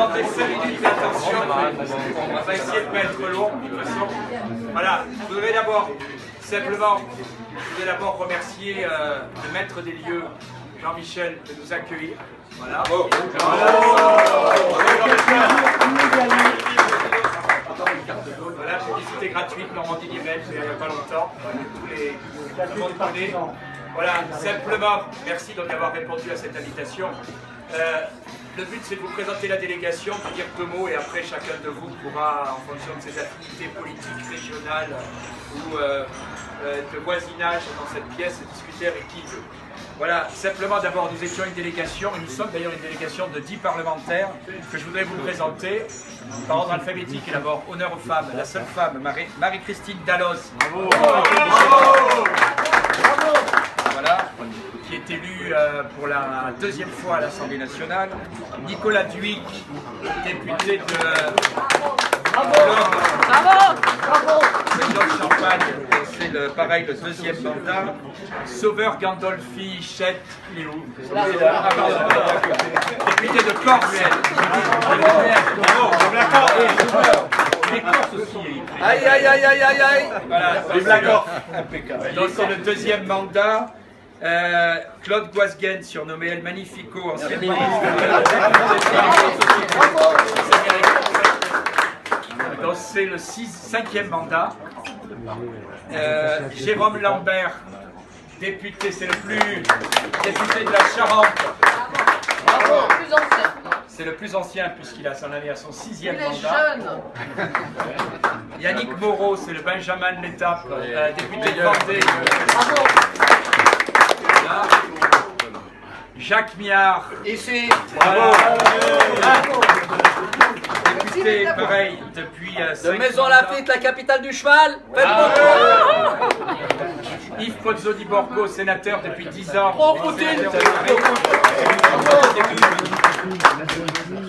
demander 5 minutes d'attention. On va essayer de mettre long, de toute façon. Voilà, je voudrais d'abord, simplement, remercier le maître des lieux, Jean-Michel, de nous accueillir. Voilà. Voilà, publicité gratuite, Normandie-Lièvre, il n'y a pas longtemps. Tout le monde connaît. Voilà, simplement, merci d'y avoir répondu à cette invitation. Le but, c'est de vous présenter la délégation, de dire 2 mots, et après, chacun de vous pourra, en fonction de ses affinités politiques, régionales ou de voisinage dans cette pièce, discuter avec qui il veut. Voilà, simplement d'abord, nous étions une délégation, et nous sommes d'ailleurs une délégation de 10 parlementaires que je voudrais vous présenter. Par ordre alphabétique, et d'abord, honneur aux femmes, la seule femme, Marie-Christine Dalloz. Bravo. Bravo. Voilà, qui est élue pour la 2e fois à l'Assemblée nationale. Nicolas Dhuicq, député de Champagne, c'est pareil le 2e mandat. Sauveur Gandolfi Chette, il est où? Député de Cornuel. Aïe aïe aïe aïe aïe aïe. Voilà, donc c'est le 2e mandat. Claude Guasguen, surnommé El Magnifico, ancien ministre. Donc c'est le 5e mandat. Jérôme Lambert, député, c'est le plus député de la Charente. Bravo. Plus ancien. C'est le plus ancien puisqu'il a son année à son 6e mandat. Il est jeune. Yannick Moreau, c'est le Benjamin de l'Étape, député de Vendée. Bravo. Voilà. Jacques Miard. Ici. Bravo. Député, pareil, depuis de Maison-Lafitte, la capitale du cheval. Yves Pozzo di Borgo, sénateur depuis 10 ans. Oh, Poutine.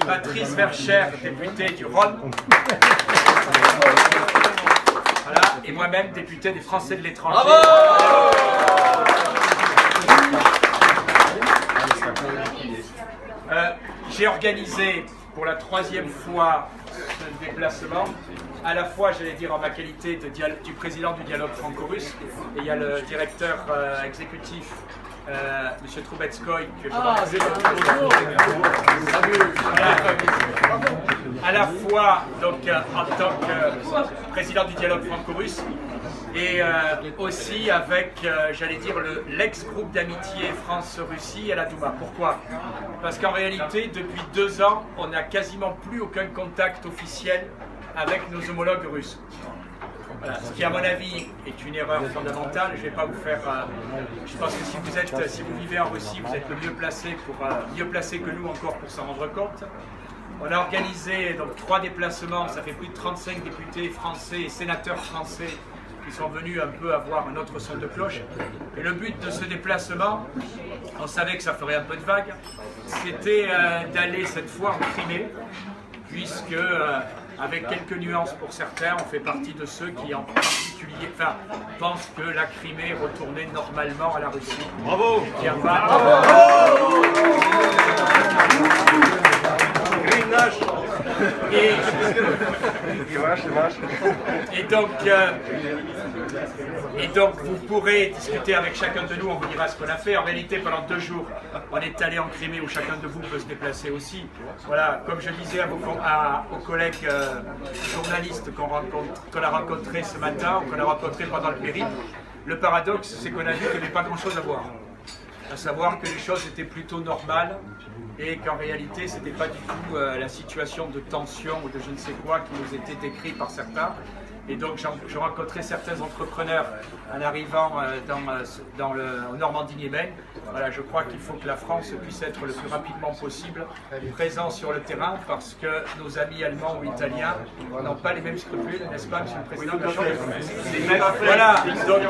Patrice Vercher, député du Rhône. Voilà. Et moi-même, député des Français de l'étranger. J'ai organisé pour la 3e fois ce déplacement, à la fois, j'allais dire, en ma qualité du président du dialogue franco-russe, et il y a le directeur exécutif, M. Troubetskoy, que je remercie. À la fois, donc, en tant que président du dialogue franco-russe, et aussi avec, j'allais dire, l'ex-groupe d'amitié France-Russie à la Douma. Pourquoi? Parce qu'en réalité, depuis 2 ans, on n'a quasiment plus aucun contact officiel avec nos homologues russes. Voilà. Ce qui, à mon avis, est une erreur fondamentale. Je ne vais pas vous faire... je pense que si vous vivez en Russie, vous êtes le mieux placé, mieux placé que nous encore pour s'en rendre compte. On a organisé donc 3 déplacements, ça fait plus de 35 députés français et sénateurs français qui sont venus un peu avoir un autre son de cloche. Et le but de ce déplacement, on savait que ça ferait un peu de vague, c'était d'aller cette fois en Crimée, puisque, avec quelques nuances pour certains, on fait partie de ceux qui en particulier pensent que la Crimée retournait normalement à la Russie. Bravo! Et donc vous pourrez discuter avec chacun de nous, on vous dira ce qu'on a fait. En réalité, pendant 2 jours, on est allé en Crimée où chacun de vous peut se déplacer aussi. Voilà, comme je disais aux collègues journalistes qu'on a rencontrés ce matin, qu'on a rencontrés pendant le périple, le paradoxe, c'est qu'on a vu qu'il n'y avait pas grand-chose à voir. À savoir que les choses étaient plutôt normales et qu'en réalité, ce n'était pas du tout la situation de tension ou de je ne sais quoi qui nous était décrite par certains. Et donc, je rencontrais certains entrepreneurs en arrivant au Normandie-Niemen. Voilà, je crois qu'il faut que la France puisse être le plus rapidement possible présent sur le terrain parce que nos amis allemands ou italiens n'ont pas les mêmes scrupules, n'est-ce pas, Monsieur le Président de la Chambre? Voilà, donc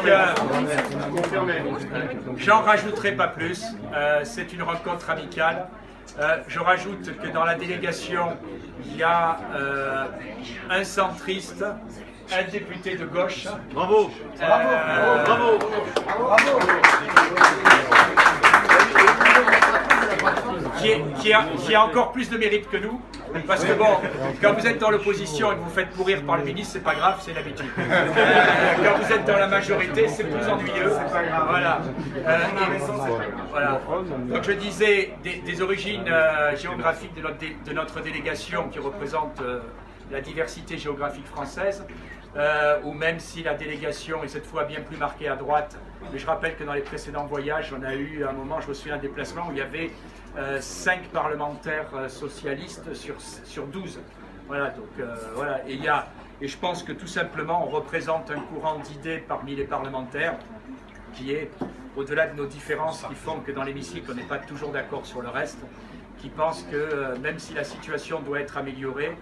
j'en rajouterai pas plus. C'est une rencontre amicale. Je rajoute que dans la délégation, il y a un centriste, un député de gauche. Bravo! Bravo! qui a encore plus de mérite que nous. Parce que bon, quand vous êtes dans l'opposition et que vous faites pourrir par le ministre, c'est pas grave, c'est l'habitude. Quand vous êtes dans la majorité, c'est plus ennuyeux. Voilà. Voilà. Donc je disais, des origines géographiques de notre délégation qui représente la diversité géographique française, ou même si la délégation est cette fois bien plus marquée à droite. Mais je rappelle que dans les précédents voyages, on a eu un moment, je me souviens, un déplacement où il y avait 5 parlementaires socialistes sur 12. Voilà, donc voilà. Et je pense que tout simplement, on représente un courant d'idées parmi les parlementaires qui est, au-delà de nos différences qui font que dans l'hémicycle, on n'est pas toujours d'accord sur le reste, qui pense que même si la situation doit être améliorée,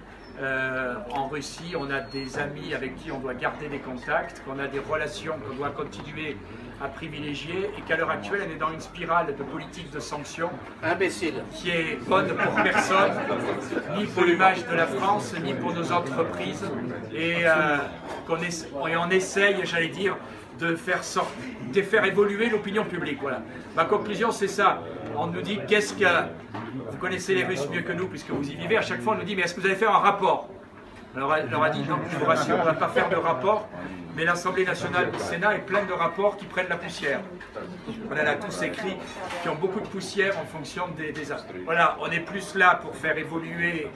en Russie, on a des amis avec qui on doit garder des contacts, qu'on a des relations qu'on doit continuer à privilégier et qu'à l'heure actuelle, on est dans une spirale de politique de sanctions qui est bonne pour personne, ni pour l'image de la France, ni pour nos entreprises. Et on essaye, j'allais dire, de faire évoluer l'opinion publique. Voilà. Ma conclusion, c'est ça. On nous dit, qu'est-ce que... Vous connaissez les Russes mieux que nous, puisque vous y vivez. À chaque fois, on nous dit, mais est-ce que vous allez faire un rapport? Alors, on leur a dit, non, je vous rassure, on ne va pas faire de rapport, mais l'Assemblée nationale du Sénat est pleine de rapports qui prennent la poussière. On en a tous écrit, qui ont beaucoup de poussière en fonction des actes. Voilà, on est plus là pour faire évoluer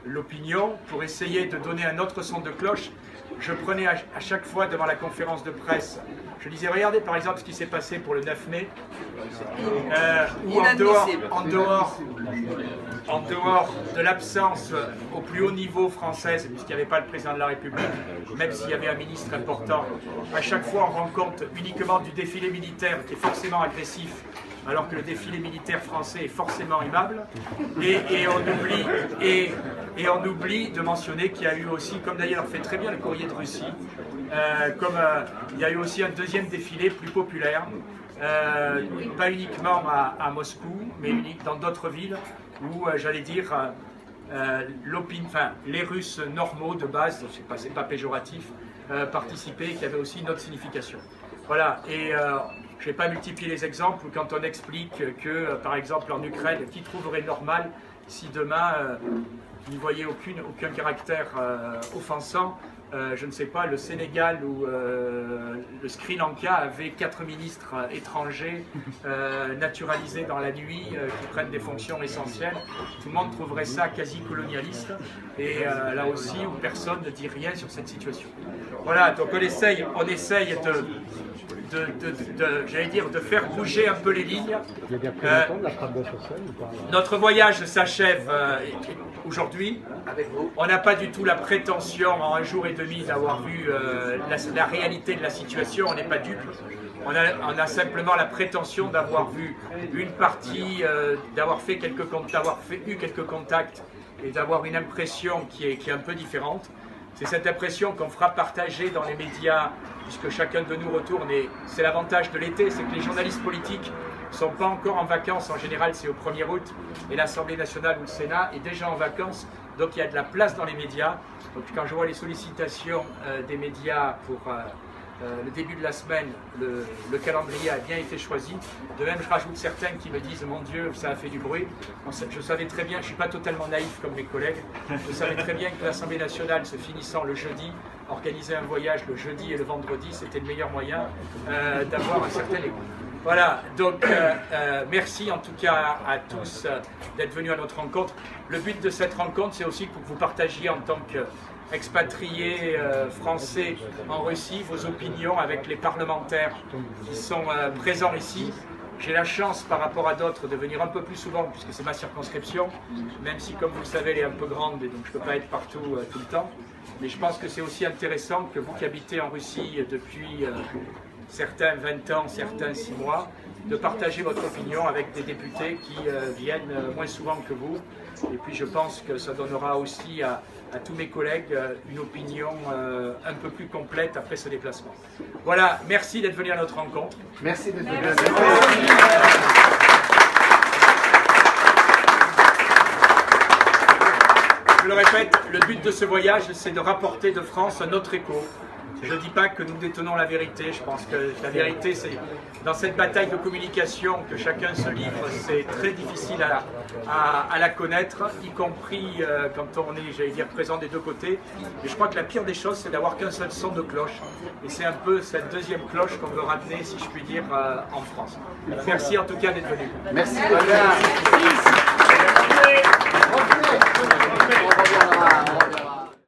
l'opinion, pour essayer de donner un autre son de cloche. Je prenais à chaque fois devant la conférence de presse, je disais, regardez par exemple ce qui s'est passé pour le 9 mai, où en dehors de l'absence au plus haut niveau française, puisqu'il n'y avait pas le président de la République, même s'il y avait un ministre important, à chaque fois on rend compte uniquement du défilé militaire qui est forcément agressif, alors que le défilé militaire français est forcément aimable, et on oublie de mentionner qu'il y a eu aussi, comme d'ailleurs fait très bien le Courrier de Russie, il y a eu aussi un deuxième défilé plus populaire, pas uniquement à Moscou, mais dans d'autres villes où, j'allais dire, les Russes normaux de base, c'est pas péjoratif, participaient, qui avaient aussi une autre signification. Voilà, et je ne vais pas multiplier les exemples où quand on explique que, par exemple, en Ukraine, qui trouverait normal si demain, vous ne voyez aucun caractère offensant, je ne sais pas, le Sénégal ou le Sri Lanka avait 4 ministres étrangers naturalisés dans la nuit qui prennent des fonctions essentielles. Tout le monde trouverait ça quasi colonialiste et là aussi où personne ne dit rien sur cette situation. Voilà, donc on essaye j'allais dire, de faire bouger un peu les lignes. Notre voyage s'achève aujourd'hui. On n'a pas du tout la prétention en un jour et demi d'avoir vu la réalité de la situation, on n'est pas dupes. On a simplement la prétention d'avoir vu une partie, d'avoir eu quelques contacts et d'avoir une impression qui est un peu différente. C'est cette impression qu'on fera partager dans les médias, puisque chacun de nous retourne, et c'est l'avantage de l'été, c'est que les journalistes politiques ne sont pas encore en vacances, en général c'est au 1er août, et l'Assemblée nationale ou le Sénat est déjà en vacances, donc il y a de la place dans les médias. Donc quand je vois les sollicitations des médias pour le début de la semaine, le calendrier a bien été choisi. De même, je rajoute certains qui me disent « Mon Dieu, ça a fait du bruit ». Je savais très bien, je ne suis pas totalement naïf comme mes collègues, je savais très bien que l'Assemblée nationale se finissant le jeudi, organiser un voyage le jeudi et le vendredi, c'était le meilleur moyen d'avoir un certain écoute. Voilà, donc merci en tout cas à tous d'être venus à notre rencontre. Le but de cette rencontre, c'est aussi pour que vous partagiez en tant qu'expatriés français en Russie vos opinions avec les parlementaires qui sont présents ici. J'ai la chance par rapport à d'autres de venir un peu plus souvent puisque c'est ma circonscription, même si comme vous le savez elle est un peu grande et donc je ne peux pas être partout tout le temps. Mais je pense que c'est aussi intéressant que vous qui habitez en Russie depuis certains 20 ans, certains 6 mois, de partager votre opinion avec des députés qui viennent moins souvent que vous. Et puis je pense que ça donnera aussi à tous mes collègues une opinion un peu plus complète après ce déplacement. Voilà, merci d'être venu à notre rencontre. Merci d'être venu. Je le répète, le but de ce voyage, c'est de rapporter de France un autre écho. Je ne dis pas que nous détenons la vérité, je pense que la vérité, c'est dans cette bataille de communication que chacun se livre, c'est très difficile à la connaître, y compris quand on est, j'allais dire, présent des deux côtés. Mais je crois que la pire des choses, c'est d'avoir qu'un seul son de cloche. Et c'est un peu cette deuxième cloche qu'on veut ramener, si je puis dire, en France. Merci en tout cas d'être venu. Merci.